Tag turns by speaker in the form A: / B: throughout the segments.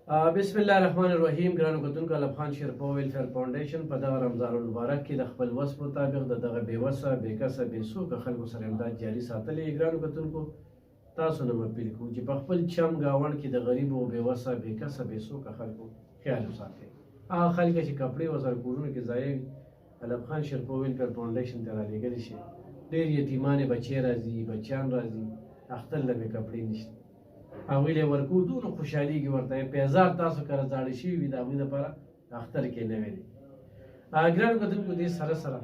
A: بسم الله الرحمن الرحیم. ګرانو کتونکو، الف خان شیرپا ویلفیر فاونډیشن په دغه رمضان المبارک کې د خپل وس مطابق د دغه بېوسه بېکسه بېڅوکه خلکو سره امداد جاري ساتلی. ګرانو کتونکو، تاسو نه اپیل کوو چې په خپل چم ګاونډ کې د غریبو بېوسه بېکسه بېڅوکه خلکو خیال وساتئ. هغه خلک چې کپړې ورسره کورونو کې ځای وي، الف خان شیرپا ویلفیر فاونډیشن ته رالېږلی شي. ډېر یتیمانې بچې راځي، بچیان راځي، اختر له مې کپړې نشته، هغوی له ورکو دونه خوشحالېږي ورته. پیزار تاسو کره زاړه شوي وي، د هغوی دپاره اختر کې نوی دی. ګرانو کتونکو، دې سره سره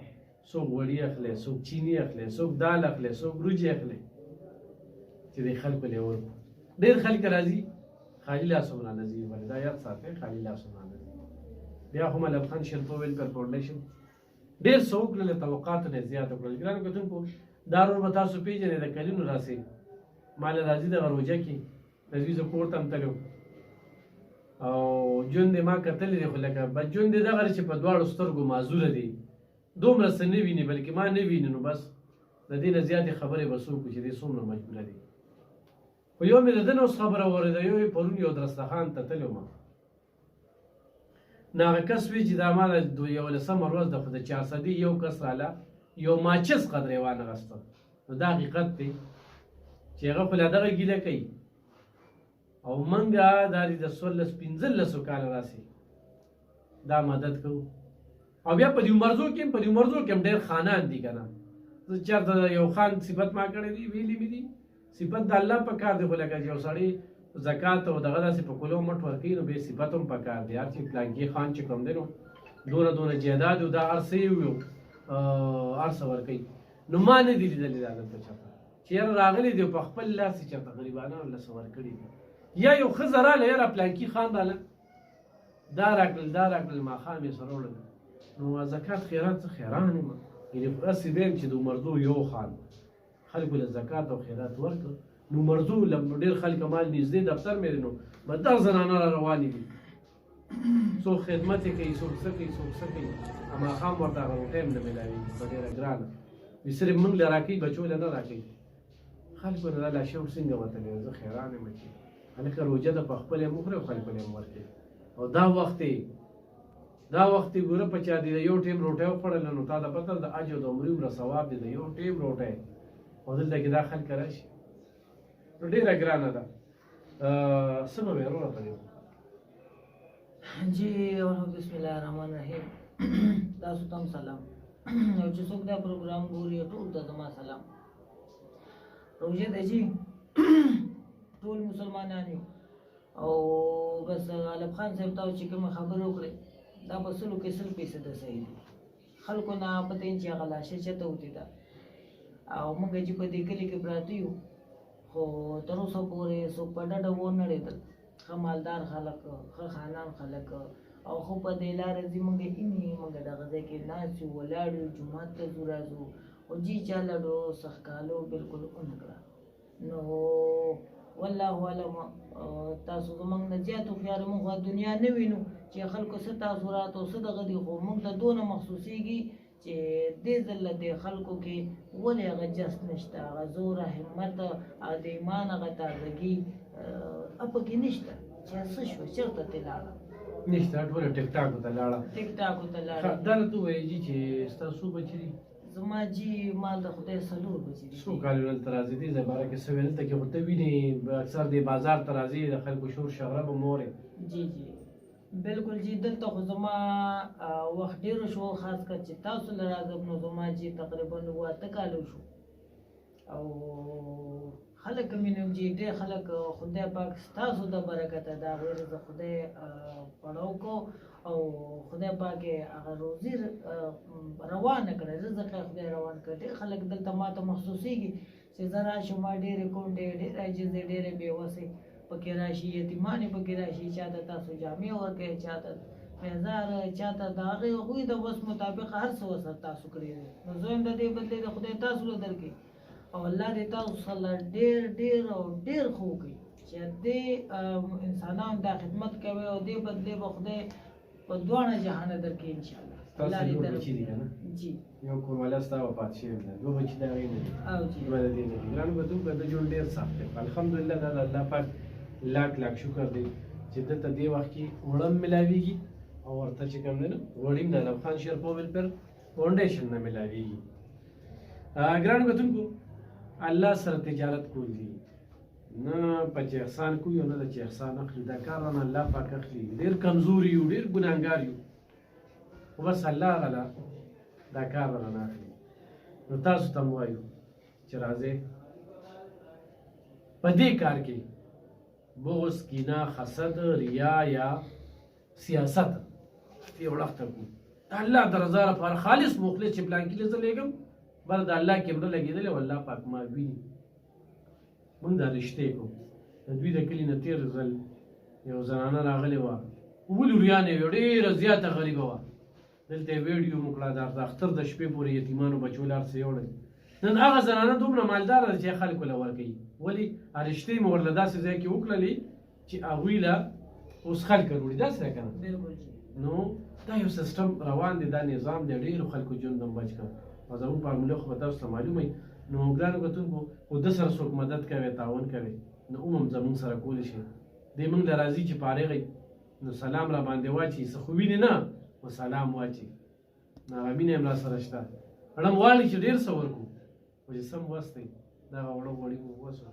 A: څوک غوړي اخلی، څوک چیني اخلی، څوک دال اخلی، څوک وریجې اخلی چې دې خلکو له ورکو. ډېر خلک راځي خالي لاسونه نه ځي، ولې دا یاد ساتئ، خالي لاسونه نه ځي. بیا هم الف خان شیرپا ویلفیر فاونډیشن ډېر څه وکړل، له توقعاتو نه زیات وکړل. ګرانو کتونکو، دا رول به تاسو پېژنئ، د کلونو راسئ. ما له راځي دغه روژه کې رضوي زه کور ته هم تللی او ژوند یې ما کتلی دی، خو لکه ژوند یې دغه دی چې په دواړو سترګو معذوره دی، دومره څه نه ویني، بلکې ما نه ویني. نو بس د دې نه زیاتې خبرې به څوک وکړي چې دی څومره مجبوره دی. خو یو مې د ده نه اوس خبره واورېده، یو یې پرون یو درستخان ته تللی وم، نو هغه کس وی چې دا ما د 11مه ورځ ده، خو د 400 یو کس راله یو ماچس قدر یې وانغسته. نو دا حقیقت دی چې هغه خو له دغه ګیله کوي او منګه دا د 14-15 کاله راسي دا مدد کوو. او بیا په دې مرزو کې هم ډېر خانان دي که نه. زه چېرته یو خان صفت ما کړی دی، ویلي مې دي صفت د الله په کار دی، خو لکه یو سړی زکات او دغه داسې په کلو مټ ورکوي، نو بیا صفت هم په کار دی. هر چې پلانکي خان چې کوم دی نو دونه جایداد او دا هر څه یې وي، هر څه ورکوي. نو ما نه دي لیدلي دا دلته چېرته چې یاره راغلی دی په خپل لاس یې چېرته غریبانو له څه ورکړي دي، یا یو ښځه راله یاره پلانکي خان راله دا راکړل ماښام یې سره وړل. نو زکات خیرات څه خیران یم، یعنې هسې بیم چې د مرزو یو خان خلکو له زکات او خیرات ورکړ. نو مرزو له ډېر خلک مال نږدې دفتر مې دی، نو بدغ زنانه را روانې دي، څوک خدمت یې کوي، څوک څه کوي، ماښام ورته هغه روټۍ هم نه میلاوېږي په ډېره ګرانه. وي صرف موږ له راکوي، بچو له نه راکوي. خلکو نه دا لاشور څنګه وتلی، زه خیران یم چې هلکه روژه ده په خپل یې مخورې او خلکو له یې ورکوي. او دا وخت یې ګوره په چا دي د یو ټیم روټۍ وخوړله، نو تا ته پته ده د حج او د عمرې عمره ثواب دی د یو ټیم روټۍ. او دلته کې دا خلک راشي نو ډېره ګرانه ده. څه به وایې وروره په دې؟
B: جی بسم الله الرحمن الرحیم. تاسو ته هم سلام، او چې څوک دا پروګرام ګوري ټول ته زما سلام. روژه ده جی، ټول مسلمانان یو، او بس الف خان صاحب ته چې کومه خبره وکړې دا په 100% صحیح دي. خلکو نه پته چې هغه لاشه چېرته وتې ده، او موږ چې په دې کلي کې پراته یو، خو تر اوسه پورې څوک په ډډه ونړېدل. ښه مالدار خلک، ښه خانان خلک، او خو په دې لاره ځي موږ اینې موږ دغه ځای کې ناست یو، ولاړ یو، جومات ته ځو راځو، او جي چا لډو سخکالو بالکل ونه کړه. نو والله علم تاسو زموږ نه زیات هوښیار موږ دنیا نه وینو چې خلکو څه تاثرات او څه دغه دي، خو موږ ته دونه محسوسېږي چې دې ځله دې خلکو کې ولې هغه جست نشته، هغه زور، همت، د ایمان هغه تازګي پکې نشته چې څه شوه، چېرته ترې لاړه
A: نشته، ټوله ټیک ټاکو ته لاړه. دا راته ووایي جي چې ستا څو بچي دي؟
B: زما جی مال د خدای 4 بچي دي.
A: څو کالونه دلته راځې؟ دې ځای باره کې څه ویل؟ دلته کې خو ته وینې اکثر دې بازار ته راځې، د خلکو شور شغره به مورې.
B: جی بالکل جی، دلته خو زما وخت ډېر شو، خاص کر چې تاسو له راځم نو زما جی تقریبا 8 کاله شو. او خلک مینم جی ډېر خلک، خدای پاک ستاسو د برکته دا غیر د خدای پړاو کو، او خدای پاک هغه روزي روانه کړه، رزق یې خدای روان کړ. ډېر خلک دلته ماته محسوسېږي چې زه راشم، ما ډېرې کونډې، ډېر عاجزې، ډېرې بېوسې پکې راشي، یتیمانې پکې راشي، چاته تاسو جامې ورکوئ، چاته پیزار، چاته د هغوی د وس مطابق هر څه ورسره تاسو کړي دي. نو زه هم د دې بدلې د خدای تاسو له درکړي، او الله دې تاسو سره ډېر او ډېر ښه وکړي چې دې انسانانو دا خدمت کوي، او دې بدلې به خدای په دواړه جهانه درکړي انشاءالله.
A: تاسو دوه بچي دي که نه؟
B: جی
A: یو کورواله ستا وفات شوی ده، دوه بچي د هغې نه دي؟
B: او جی
A: دوه د دې نه دي. ګرانو کتونکو، د ژوند ډېر سخت دی. الحمدلله دا د الله پاک لاک شکر دی چې دلته دې وخت کې وړم ملاویږي او ورته چې کوم دی نو وړي د علم خان شیرپور ویلفیر فاونډیشن نه ملاویږي. ګرانو کتونکو الله سره تجارت کول دي نه په چې احسان کوي او نه د چې احسان اخلي، دا کار رانه الله پاک اخلي. ډېر کمزوري یو، ډېر ګناهګار یو، خو بس الله غله دا کار رانه اخلي. نو تاسو ته م وایو چې راځئ په دې کار کې بغض، کینه، حسد، ریا یا سیاست یو وخت کوو د الله د رضا لپاره خالص مخلص چې پلان کې زه لېږم بل د الله کیمره لګېدلې او الله پاک ما ویني. مونږ دا رشتې کوو. د دوی د کلي نه تېر ځل یو زنانه راغلې وه، اووه لوریانې وې، ډېره زیاته غریبه وه. دلته یې ویډیو مو کړه، د اختر د شپې پورې یتیمانو بچو له هر څه یوړل. نن هغه زنانه دومره مالداره ده چې خلکو له ورکوي. ولې رشتې مو ورله داسې ځای کې وکړلې چې هغوی له اوس خلک وروړي. داسې ده که نه؟ نو دا یو سیسټم روان دی، دا نظام دی، ډېرو خلکو ژوند هم بچ کړ. او زموږ فارموله خو به تاسو ته معلومه وي. نو ګرانو کتونکو خو ده سره څوک مدد کوي، تعاون کوي، نو هم زموږ سره کولی شي. دی موږ له راځي چې فارغ نو سلام را باندې واچي، څه خو ویني نه نو سلام واچي. نو هغه مینه هم را سره شته. اړم غواړي چې ډېر څه ورکړو، خو چې سم وس دی دغه وړه وړي مو وسو